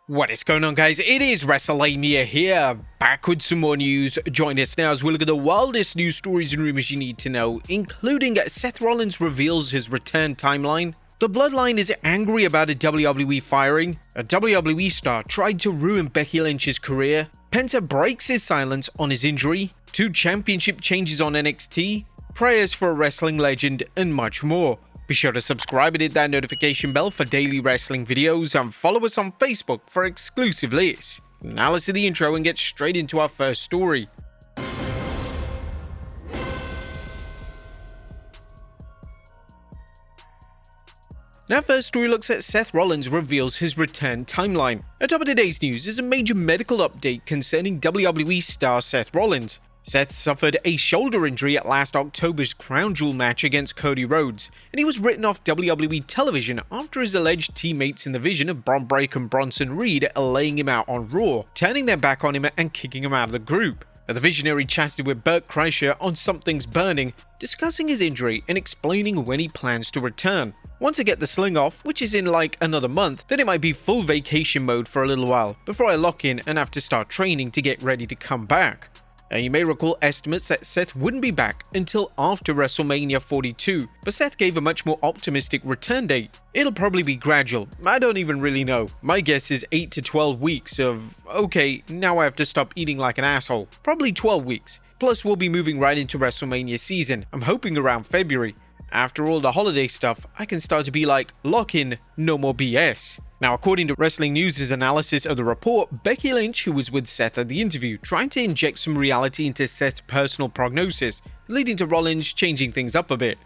What is going on, guys? It is Wrestlelamia here, back with some more news. Join us now as we look at the wildest news stories and rumors you need to know, including Seth Rollins reveals his return timeline, the Bloodline is angry about a WWE firing, a WWE star tried to ruin Becky Lynch's career, Penta breaks his silence on his injury, 2 championship changes on NXT, prayers for a wrestling legend, and much more. Be sure to subscribe and hit that notification bell for daily wrestling videos, and follow us on Facebook for exclusive lists. Now let's do the intro and get straight into our first story. Now, first story looks at Seth Rollins reveals his return timeline. Atop of today's news is a major medical update concerning WWE star Seth Rollins. Seth suffered a shoulder injury at last October's Crown Jewel match against Cody Rhodes, and he was written off WWE television after his alleged teammates in the Vision of Bron Breakker and Bronson Reed laying him out on Raw, turning their back on him and kicking him out of the group. The Visionary chatted with Bert Kreischer on Something's Burning, discussing his injury and explaining when he plans to return. Once I get the sling off, which is in like another month, then it might be full vacation mode for a little while, before I lock in and have to start training to get ready to come back. You may recall estimates that Seth wouldn't be back until after WrestleMania 42, but Seth gave a much more optimistic return date. It'll probably be gradual, I don't even really know. My guess is 8 to 12 weeks of, okay, now I have to stop eating like an asshole. Probably 12 weeks. Plus we'll be moving right into WrestleMania season, I'm hoping around February. After all the holiday stuff, I can start to be like, lock in, no more BS. Now, according to Wrestling News' analysis of the report, Becky Lynch, who was with Seth at the interview, tried to inject some reality into Seth's personal prognosis, leading to Rollins changing things up a bit.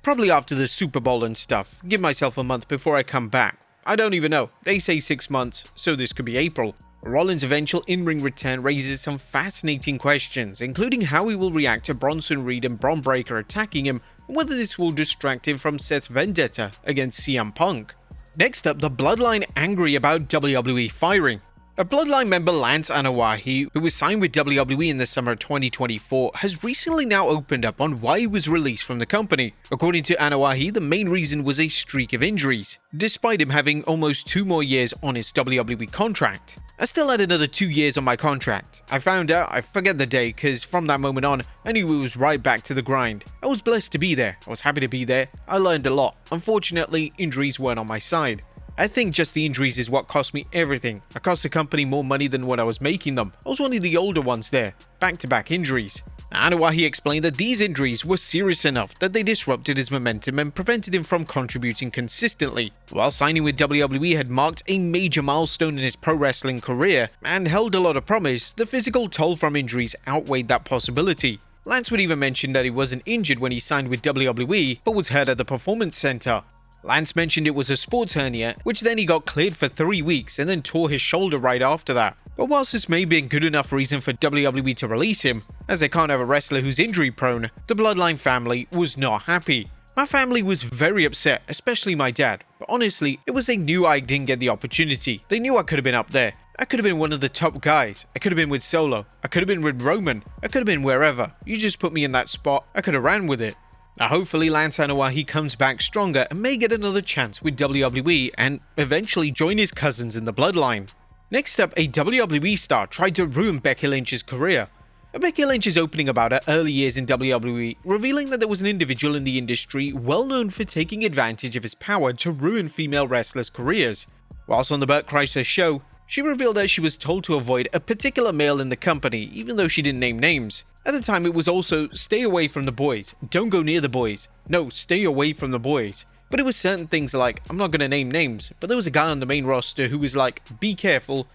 Probably after the Super Bowl and stuff. Give myself a month before I come back. I don't even know. They say 6 months, so this could be April. Rollins' eventual in-ring return raises some fascinating questions, including how he will react to Bronson Reed and Bron Breakker attacking him, and whether this will distract him from Seth's vendetta against CM Punk. Next up, the Bloodline angry about WWE firing. A Bloodline member, Lance Anoa'i, who was signed with WWE in the summer of 2024, has recently now opened up on why he was released from the company. According to Anoa'i, the main reason was a streak of injuries, despite him having almost 2 more years on his WWE contract. I still had another 2 years on my contract. I found out, I forget the day, cause from that moment on, I knew it was right back to the grind. I was blessed to be there, I was happy to be there, I learned a lot. Unfortunately, injuries weren't on my side. I think just the injuries is what cost me everything. I cost the company more money than what I was making them. I was one of the older ones there. Back-to-back injuries. Anoa'i explained that these injuries were serious enough that they disrupted his momentum and prevented him from contributing consistently. While signing with WWE had marked a major milestone in his pro wrestling career and held a lot of promise, the physical toll from injuries outweighed that possibility. Lance would even mention that he wasn't injured when he signed with WWE, but was hurt at the Performance Center. Lance mentioned it was a sports hernia, which then he got cleared for 3 weeks and then tore his shoulder right after that. But whilst this may be a good enough reason for WWE to release him, as they can't have a wrestler who's injury prone, the Bloodline family was not happy. My family was very upset, especially my dad, but honestly, it was they knew I didn't get the opportunity. They knew I could have been up there. I could have been one of the top guys. I could have been with Solo. I could have been with Roman. I could have been wherever. You just put me in that spot, I could have ran with it. Now hopefully Lance Anoa'i comes back stronger and may get another chance with WWE and eventually join his cousins in the Bloodline. Next up, a WWE star tried to ruin Becky Lynch's career. Becky Lynch is opening about her early years in WWE, revealing that there was an individual in the industry well known for taking advantage of his power to ruin female wrestlers' careers. Whilst on the Bert Kreischer show, she revealed that she was told to avoid a particular male in the company, even though she didn't name names. At the time, it was also, stay away from the boys, don't go near the boys, no, stay away from the boys. But it was certain things like, I'm not gonna name names, but there was a guy on the main roster who was like, be careful,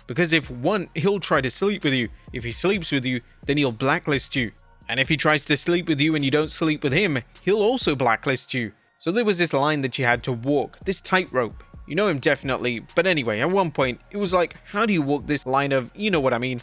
because if one, he'll try to sleep with you, if he sleeps with you, then he'll blacklist you. And if he tries to sleep with you and you don't sleep with him, he'll also blacklist you. So there was this line that you had to walk, this tightrope. You know him definitely, but anyway, at one point, it was like, how do you walk this line of, you know what I mean?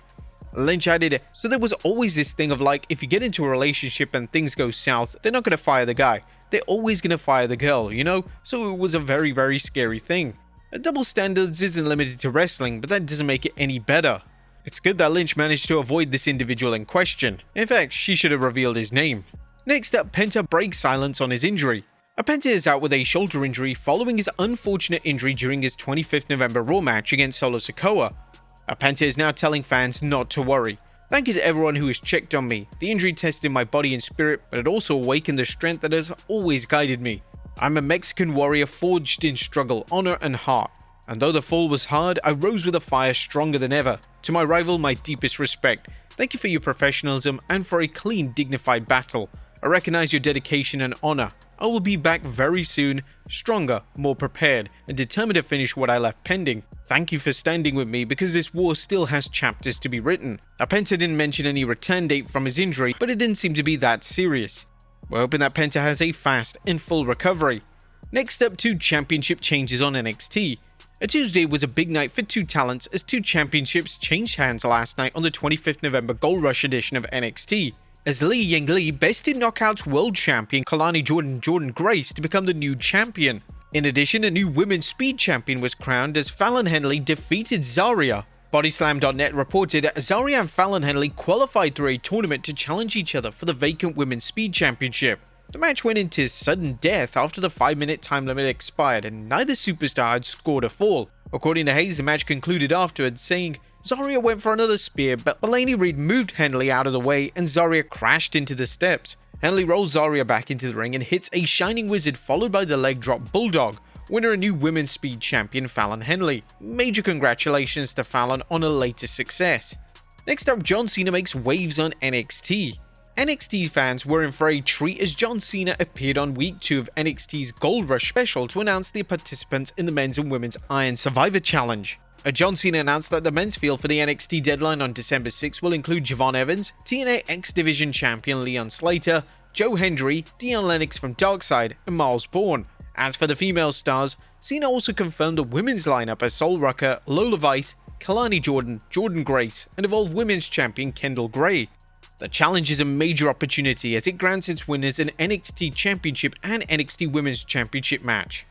Lynch added, so there was always this thing of like, if you get into a relationship and things go south, they're not going to fire the guy. They're always going to fire the girl, you know? So it was a very, very scary thing. Double standards isn't limited to wrestling, but that doesn't make it any better. It's good that Lynch managed to avoid this individual in question. In fact, she should have revealed his name. Next up, Penta breaks silence on his injury. Penta is out with a shoulder injury following his unfortunate injury during his 25th November Raw match against Solo Sikoa. Penta is now telling fans not to worry. Thank you to everyone who has checked on me. The injury tested my body and spirit, but it also awakened the strength that has always guided me. I'm a Mexican warrior forged in struggle, honor, and heart. And though the fall was hard, I rose with a fire stronger than ever. To my rival, my deepest respect. Thank you for your professionalism and for a clean, dignified battle. I recognize your dedication and honor. I will be back very soon, stronger, more prepared, and determined to finish what I left pending. Thank you for standing with me because this war still has chapters to be written. Penta didn't mention any return date from his injury, but it didn't seem to be that serious. We're hoping that Penta has a fast and full recovery. Next up, 2 championship changes on NXT. A Tuesday was a big night for 2 talents as 2 championships changed hands last night on the 25th November Gold Rush edition of NXT. As Li Yingli bested Knockouts World Champion Kalani Jordan Grace to become the new champion. In addition, a new Women's Speed Champion was crowned as Fallon Henley defeated Zarya. Bodyslam.net reported Zarya and Fallon Henley qualified through a tournament to challenge each other for the vacant Women's Speed Championship. The match went into sudden death after the 5-minute time limit expired and neither superstar had scored a fall. According to Hayes, the match concluded afterwards, saying, Zarya went for another spear, but Mulaney Reid moved Henley out of the way and Zarya crashed into the steps. Henley rolls Zarya back into the ring and hits a Shining Wizard followed by the leg drop Bulldog. Winner and new Women's Speed Champion Fallon Henley. Major congratulations to Fallon on her latest success. Next up, John Cena makes waves on NXT. NXT fans were in for a treat as John Cena appeared on week 2 of NXT's Gold Rush special to announce the participants in the men's and women's Iron Survivor Challenge. John Cena announced that the men's field for the NXT deadline on December 6 will include Javon Evans, TNA X Division champion Leon Slater, Joe Hendry, Dion Lennox from Darkside, and Miles Bourne. As for the female stars, Cena also confirmed the women's lineup as Sol Rucker, Lola Vice, Kalani Jordan Grace, and Evolve Women's champion Kendall Gray. The challenge is a major opportunity as it grants its winners an NXT Championship and NXT Women's Championship match.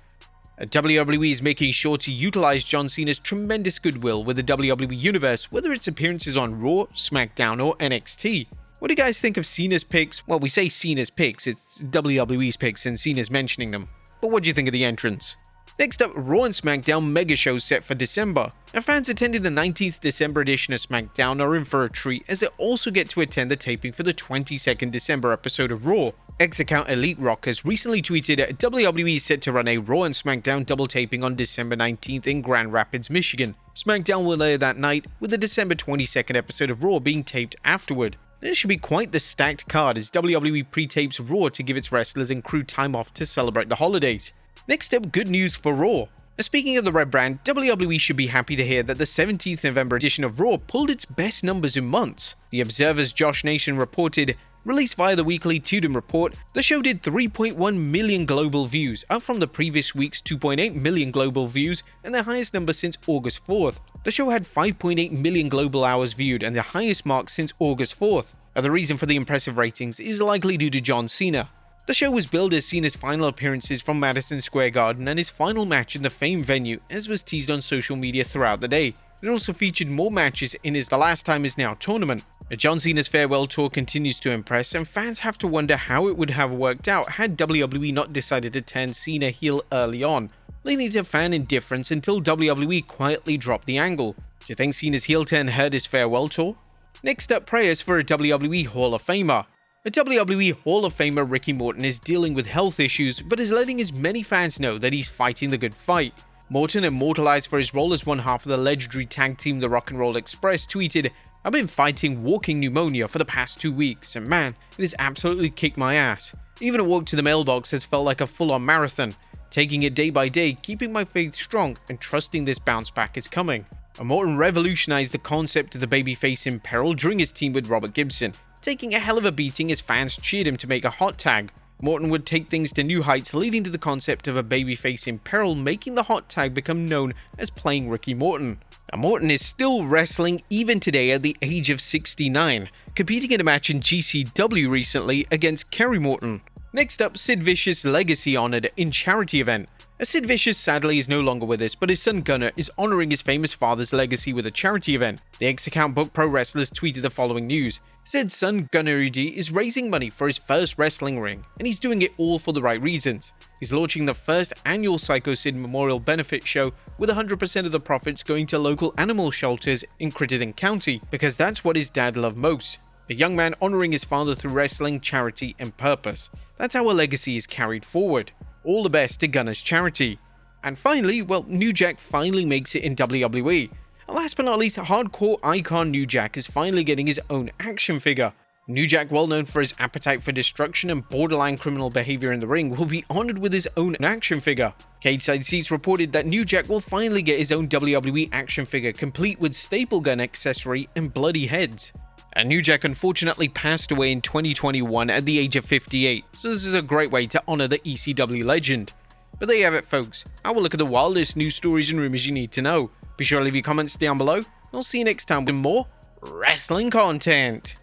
WWE is making sure to utilize John Cena's tremendous goodwill with the WWE Universe, whether it's appearances on Raw, SmackDown, or NXT. What do you guys think of Cena's picks? Well, we say Cena's picks, it's WWE's picks and Cena's mentioning them. But what do you think of the entrance? Next up, Raw and SmackDown mega show set for December. And fans attending the 19th December edition of SmackDown are in for a treat as they also get to attend the taping for the 22nd December episode of Raw. X-account Elite Rock has recently tweeted WWE is set to run a Raw and SmackDown double taping on December 19th in Grand Rapids, Michigan. SmackDown will air that night, with the December 22nd episode of Raw being taped afterward. This should be quite the stacked card as WWE pre-tapes Raw to give its wrestlers and crew time off to celebrate the holidays. Next up, good news for Raw. Speaking of the Red Brand, WWE should be happy to hear that the 17th November edition of Raw pulled its best numbers in months. The Observer's Josh Nation reported, released via the weekly Tudum report, the show did 3.1 million global views, up from the previous week's 2.8 million global views and their highest number since August 4th. The show had 5.8 million global hours viewed and the highest mark since August 4th. The reason for the impressive ratings is likely due to John Cena. The show was billed as Cena's final appearances from Madison Square Garden and his final match in the famed venue, as was teased on social media throughout the day. It also featured more matches in his The Last Time Is Now tournament. John Cena's farewell tour continues to impress, and fans have to wonder how it would have worked out had WWE not decided to turn Cena heel early on, leading to fan indifference until WWE quietly dropped the angle. Do you think Cena's heel turn hurt his farewell tour? Next up, prayers for a WWE Hall of Famer. A WWE Hall of Famer Ricky Morton is dealing with health issues, but is letting his many fans know that he's fighting the good fight. Morton, immortalized for his role as one half of the legendary tag team The Rock and Roll Express, tweeted, "I've been fighting walking pneumonia for the past 2 weeks, and man, it has absolutely kicked my ass. Even a walk to the mailbox has felt like a full-on marathon. Taking it day by day, keeping my faith strong, and trusting this bounce back is coming." Morton revolutionized the concept of the babyface in peril during his team with Robert Gibson, taking a hell of a beating as fans cheered him to make a hot tag. Morton would take things to new heights, leading to the concept of a babyface in peril, making the hot tag become known as playing Ricky Morton. Now, Morton is still wrestling even today at the age of 69, competing in a match in GCW recently against Kerry Morton. Next up, Sid Vicious Legacy honored in charity event. Sid Vicious sadly is no longer with us, but his son Gunnar is honoring his famous father's legacy with a charity event. The X-Account Book Pro Wrestlers tweeted the following news. Sid's son Gunnar is raising money for his first wrestling ring, and he's doing it all for the right reasons. He's launching the first annual Psycho Sid Memorial Benefit Show with 100% of the profits going to local animal shelters in Crittenden County, because that's what his dad loved most. A young man honoring his father through wrestling, charity, and purpose. That's how a legacy is carried forward. All the best to Gunnar's charity. And finally, well, New Jack finally makes it in WWE. And last but not least, hardcore icon New Jack is finally getting his own action figure. New Jack, well known for his appetite for destruction and borderline criminal behavior in the ring, will be honored with his own action figure. Cageside Seats reported that New Jack will finally get his own WWE action figure, complete with staple gun accessory and bloody heads. And New Jack unfortunately passed away in 2021 at the age of 58, so this is a great way to honor the ECW legend. But there you have it, folks. I will look at the wildest news stories and rumors you need to know. Be sure to leave your comments down below, and I'll see you next time with more wrestling content.